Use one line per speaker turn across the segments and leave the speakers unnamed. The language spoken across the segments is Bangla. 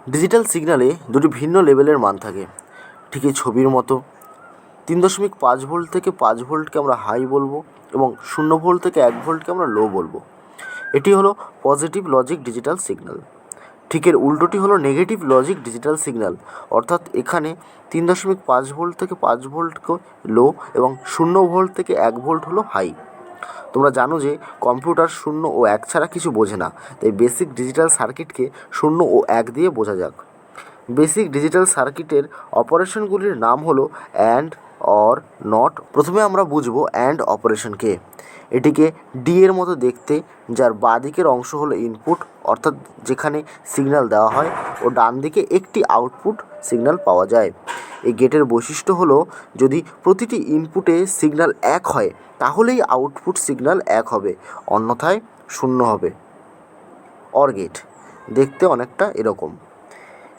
ডিজিটাল সিগন্যালে দুটি ভিন্ন লেভেলের মান থাকে, ঠিকই ছবির মতো। 3.5 ভোল্ট থেকে 5 ভোল্টকে আমরা হাই বলবো এবং 0 ভোল্ট থেকে 1 ভোল্টকে আমরা লো বলবো। এটি হলো পজিটিভ লজিক ডিজিটাল সিগন্যাল। ঠিক এর উল্টোটি হলো নেগেটিভ লজিক ডিজিটাল সিগন্যাল, অর্থাৎ এখানে 3.5 ভোল্ট থেকে 5 ভোল্টকে লো এবং 0 ভোল্ট থেকে 1 ভোল্ট হলো হাই। তোমরা জানো যে কম্পিউটার 0 ও 1 ছাড়া কিছু বোঝে না, তাই বেসিক ডিজিটাল সার্কিটকে 0 ও 1 দিয়ে বোঝা যাক। বেসিক ডিজিটাল সার্কিটের অপারেশনগুলির নাম হলো অ্যান্ড, অর, নট। প্রথমে আমরা বুঝবো অ্যান্ড অপারেশনকে। এটিকে ডি এর মতো দেখতে, যার বাঁ দিকের অংশ হলো ইনপুট অর্থাৎ যেখানে সিগন্যাল দেওয়া হয়, ও ডান দিকে একটি আউটপুট সিগন্যাল পাওয়া যায়। এই গেটের বৈশিষ্ট্য হলো যদি প্রতিটি ইনপুটে সিগন্যাল 1 হয় তাহলেই আউটপুট সিগন্যাল 1 হবে, অন্যথায় 0 হবে। অর গেট দেখতে অনেকটা এরকম।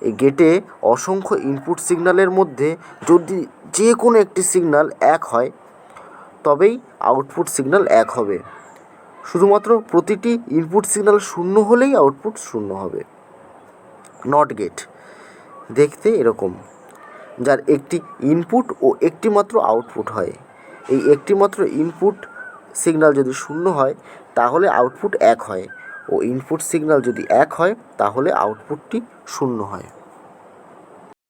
এই গেটে অসংখ্য ইনপুট সিগন্যালের মধ্যে যদি যে কোনো একটি সিগন্যাল 1 হয় তবেই আউটপুট সিগন্যাল 1 হবে। শুধুমাত্র প্রতিটি ইনপুট সিগন্যাল 0 হলেই আউটপুট 0 হবে। নট গেট দেখতে এরকম, যার একটি ইনপুট ও একটি মাত্র আউটপুট হয়। এই একটি মাত্র ইনপুট সিগন্যাল যদি 0 হয় তাহলে আউটপুট 1 হয়, ও ইনপুট সিগন্যাল যদি 1 হয় তাহলে আউটপুটটি 0 হয়।